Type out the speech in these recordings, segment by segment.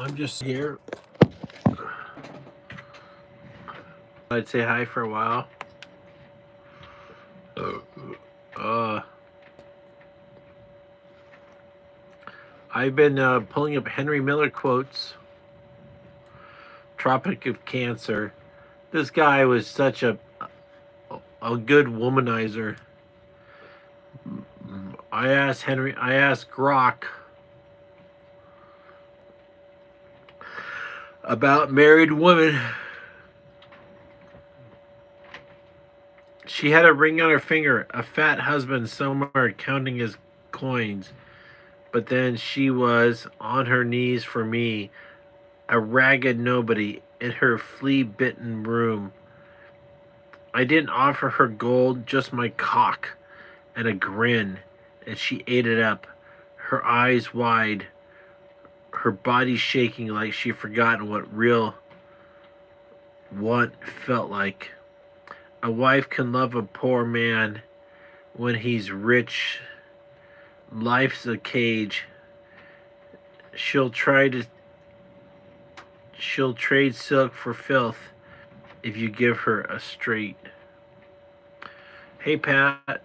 I'm just here. I'd say hi for a while. Uh, I've been pulling up Henry Miller quotes. Tropic of Cancer. This guy was such a good womanizer. I asked Grok about married women. She had a ring on her finger, a fat husband somewhere counting his coins. But then she was on her knees for me, a ragged nobody in her flea-bitten room. I didn't offer her gold, just my cock and a grin, and she ate it up, her eyes wide, her body shaking like she'd forgotten what real want felt like. A wife can love a poor man when he's rich. Life's a cage. She'll trade silk for filth if you give her a straight. Hey Pat,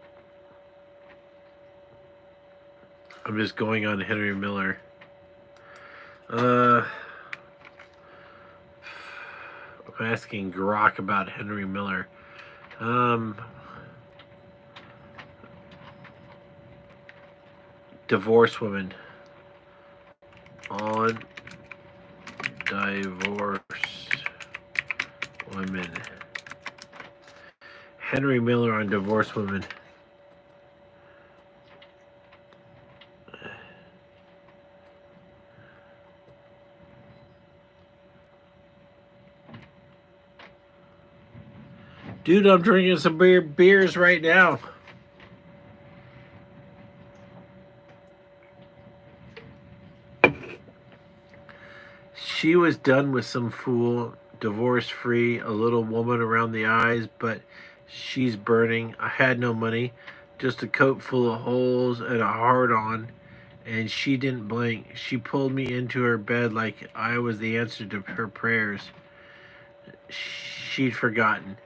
I'm just going on Henry Miller. I'm asking Grok about Henry Miller. Divorce woman. On divorce women. Henry Miller on divorce women. Dude, I'm drinking some beers right now. She was done with some fool, divorce-free, a little woman around the eyes, but she's burning. I had no money, just a coat full of holes and a hard-on, and she didn't blink. She pulled me into her bed like I was the answer to her prayers. She'd forgotten.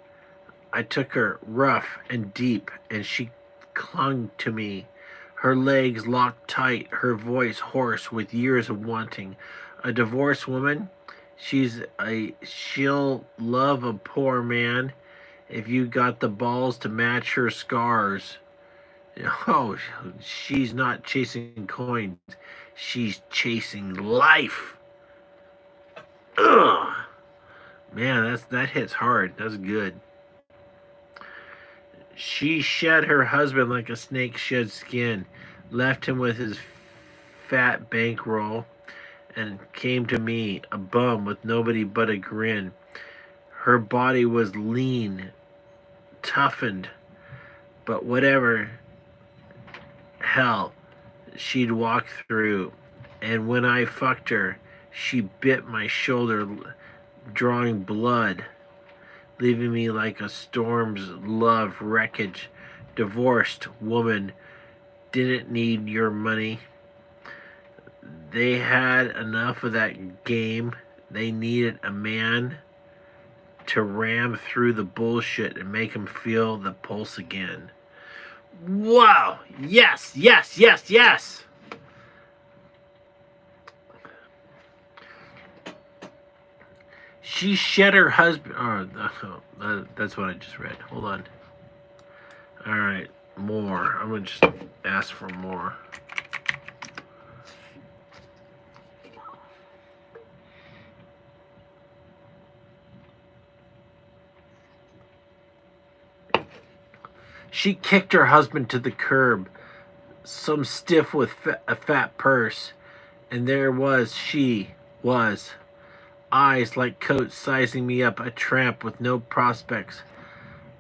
I took her rough and deep, and she clung to me, her legs locked tight, her voice hoarse with years of wanting. A divorced woman, she'll love a poor man if you got the balls to match her scars. Oh, she's not chasing coins, she's chasing life. Ugh. Man, that hits hard. That's good. She shed her husband like a snake sheds skin, left him with his fat bankroll, and came to me, a bum with nobody but a grin. Her body was lean, toughened, but whatever hell she'd walk through. And when I fucked her, she bit my shoulder, drawing blood, leaving me like a storm's love wreckage. Divorced woman, didn't need your money. They had enough of that game. They needed a man to ram through the bullshit and make him feel the pulse again. Wow! Yes, yes, yes, yes! She shed her husband. Oh, that's what I just read. Hold on. All right, more. I'm gonna just ask for more. She kicked her husband to the curb, some stiff with a fat purse, and there she was. Eyes like coats sizing me up, a tramp with no prospects.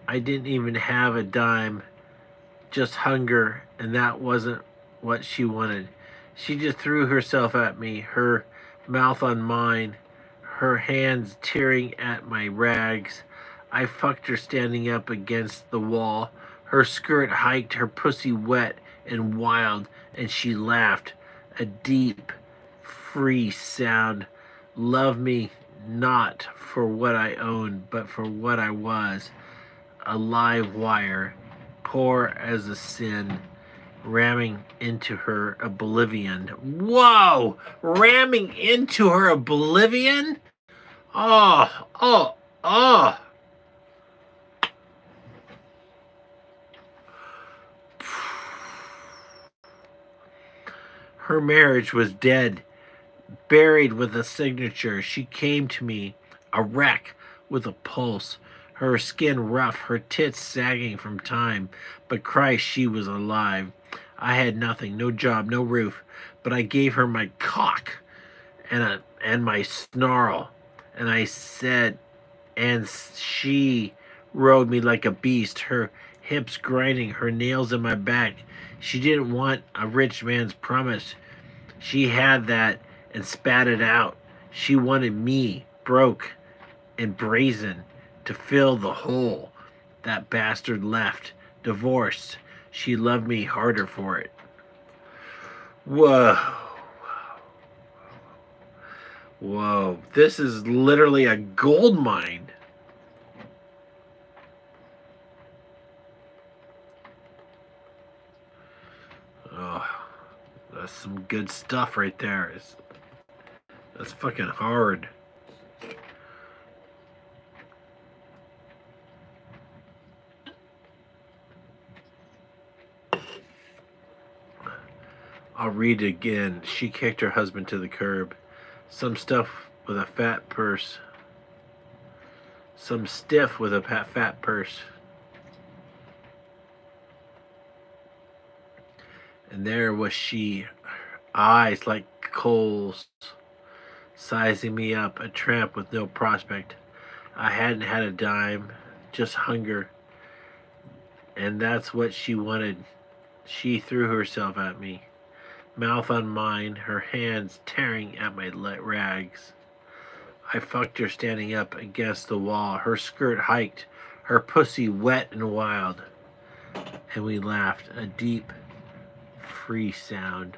I didn't even have a dime, just hunger, and that wasn't what she wanted. She just threw herself at me, her mouth on mine, her hands tearing at my rags. I fucked her standing up against the wall, her skirt hiked, her pussy wet and wild, and she laughed, a deep, free sound Love me not for what I owned, but for what I was, a live wire, poor as a sin, ramming into her oblivion. Whoa! Ramming into her oblivion? Oh, oh, oh. Her marriage was dead, buried with a signature. She came to me, a wreck with a pulse, her skin rough, her tits sagging from time. But Christ, she was alive. I had nothing, no job, no roof, but I gave her my cock and my snarl, and I said, and she rode me like a beast, her hips grinding, her nails in my back. She didn't want a rich man's promise. She had that and spat it out. She wanted me, broke and brazen, to fill the hole that bastard left. Divorced. She loved me harder for it. Whoa. Whoa. This is literally a gold mine. Oh, that's some good stuff right there. That's fucking hard. I'll read it again. She kicked her husband to the curb. Some stuff with a fat purse. Some stiff with a fat purse. And there was she, eyes like coals, sizing me up, a tramp with no prospect. I hadn't had a dime, just hunger. And that's what she wanted. She threw herself at me, mouth on mine, her hands tearing at my rags. I fucked her standing up against the wall, her skirt hiked, her pussy wet and wild. And we laughed, a deep, free sound.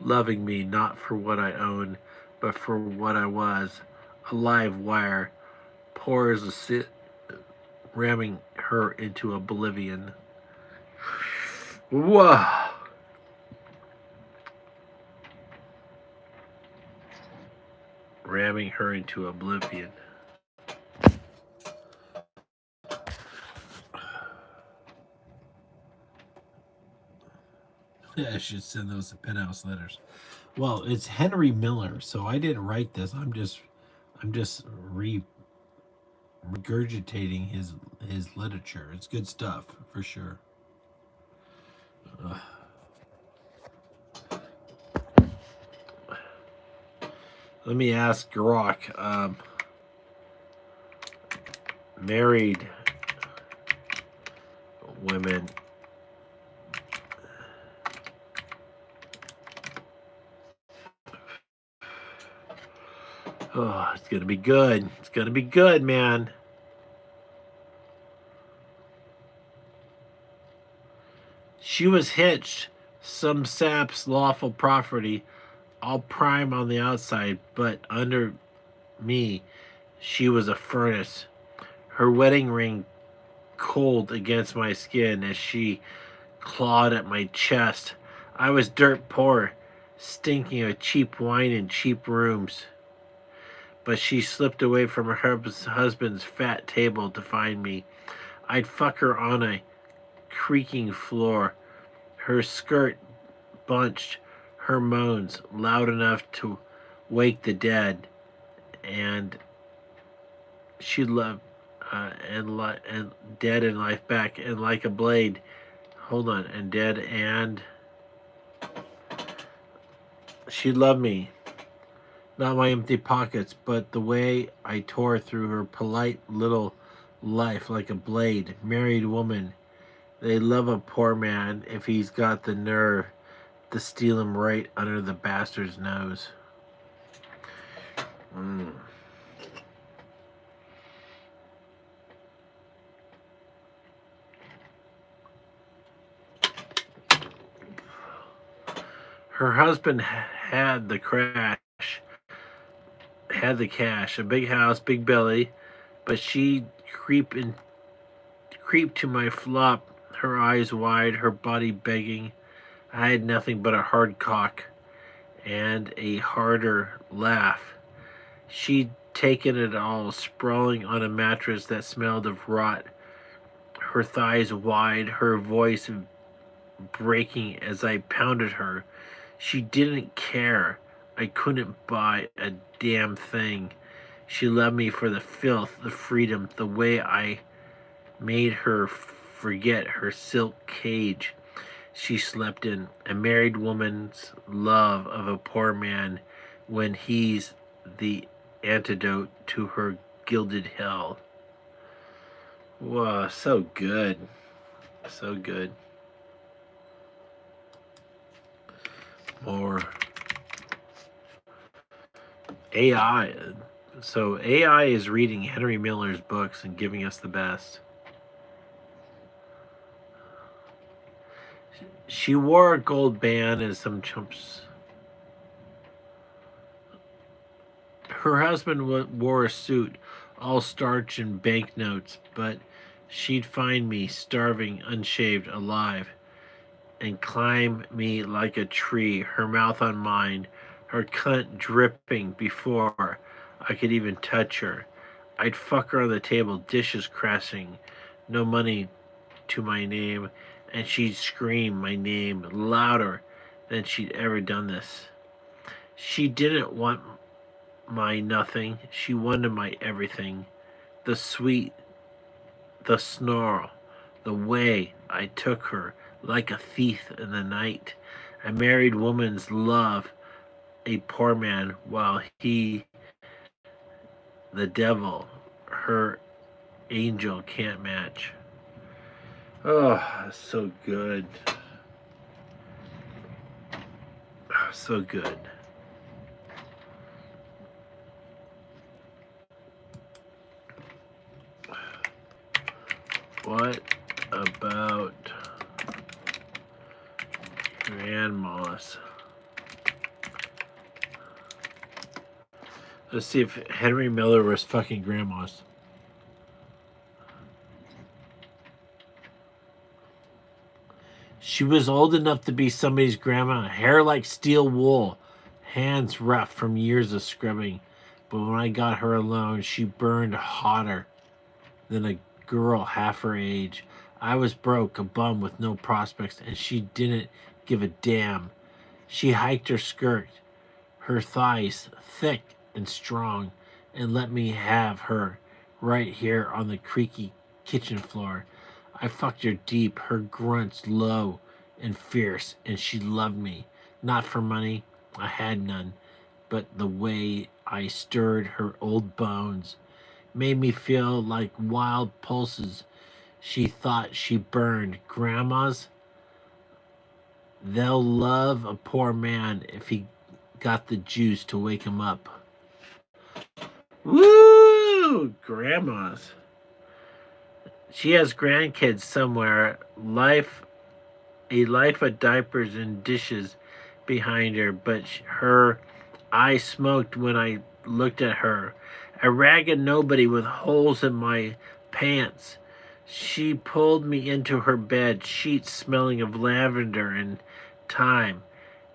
Loving me not for what I owned, but for what I was, a live wire, poor as a sit, ramming her into oblivion. Whoa! Ramming her into oblivion. I should send those to Penthouse Letters. Well, it's Henry Miller, so I didn't write this. I'm just regurgitating his literature. It's good stuff for sure. Ugh. Let me ask Grok. Married women. Oh, it's gonna be good. It's gonna be good, man. She was hitched, some sap's lawful property, all prime on the outside, but under me, she was a furnace. Her wedding ring cold against my skin as she clawed at my chest. I was dirt poor, stinking of cheap wine and cheap rooms. But she slipped away from her husband's fat table to find me. I'd fuck her on a creaking floor, her skirt bunched, her moans loud enough to wake the dead, and she loved and dead and life back, and like a blade. Hold on, and dead, and she loved me. Not my empty pockets, but the way I tore through her polite little life like a blade. Married woman. They love a poor man if he's got the nerve to steal him right under the bastard's nose. Mm. Her husband had the crash. had the cash, a big house, big belly, but she creeped to my flop, her eyes wide, her body begging. I had nothing but a hard cock and a harder laugh. She'd taken it all, sprawling on a mattress that smelled of rot, her thighs wide, her voice breaking as I pounded her. She didn't care. I couldn't buy a damn thing. She loved me for the filth, the freedom, the way I made her forget her silk cage she slept in. A married woman's love of a poor man when he's the antidote to her gilded hell. Wow, so good. So good. More AI. So AI is reading Henry Miller's books and giving us the best. She wore a gold band and some chumps. Her husband wore a suit, all starch and banknotes, but she'd find me starving, unshaved, alive, and climb me like a tree, her mouth on mine, her cunt dripping before I could even touch her. I'd fuck her on the table, dishes crashing, no money to my name, and she'd scream my name louder than she'd ever done this. She didn't want my nothing, she wanted my everything. The sweet, the snarl, the way I took her like a thief in the night. A married woman's love a poor man while he, the devil, her angel can't match. Oh, so good. So good. What about grandmas? Let's see if Henry Miller was fucking grandmas. She was old enough to be somebody's grandma, hair like steel wool, hands rough from years of scrubbing. But when I got her alone, she burned hotter than a girl half her age. I was broke, a bum with no prospects, and she didn't give a damn. She hiked her skirt, her thighs thick and strong, and let me have her right here on the creaky kitchen floor. I fucked her deep, her grunts low and fierce, and she loved me. Not for money, I had none, but the way I stirred her old bones made me feel like wild pulses. She thought she burned. Grandmas, they'll love a poor man if he got the juice to wake him up. Woo! Grandmas. She has grandkids somewhere. A life of diapers and dishes behind her, but her eye smoked when I looked at her. A ragged nobody with holes in my pants. She pulled me into her bed, sheets smelling of lavender and thyme,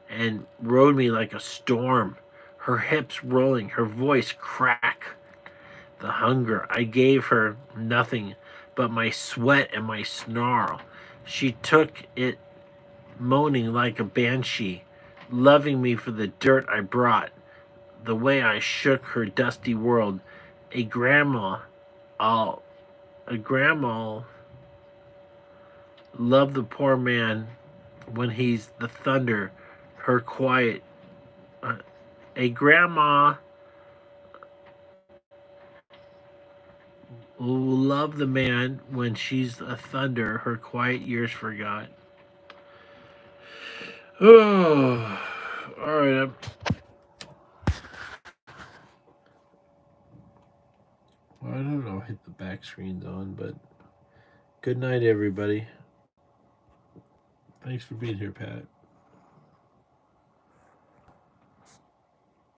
and rode me like a storm, her hips rolling, her voice crack. The hunger. I gave her nothing but my sweat and my snarl. She took it, moaning like a banshee, loving me for the dirt I brought, the way I shook her dusty world. A grandma, all a grandma love the poor man when he's the thunder, her quiet. A grandma will love the man when she's a thunder, her quiet years forgot. Oh, all right. I don't know. Hit the back screen's on, but good night, everybody. Thanks for being here, Pat.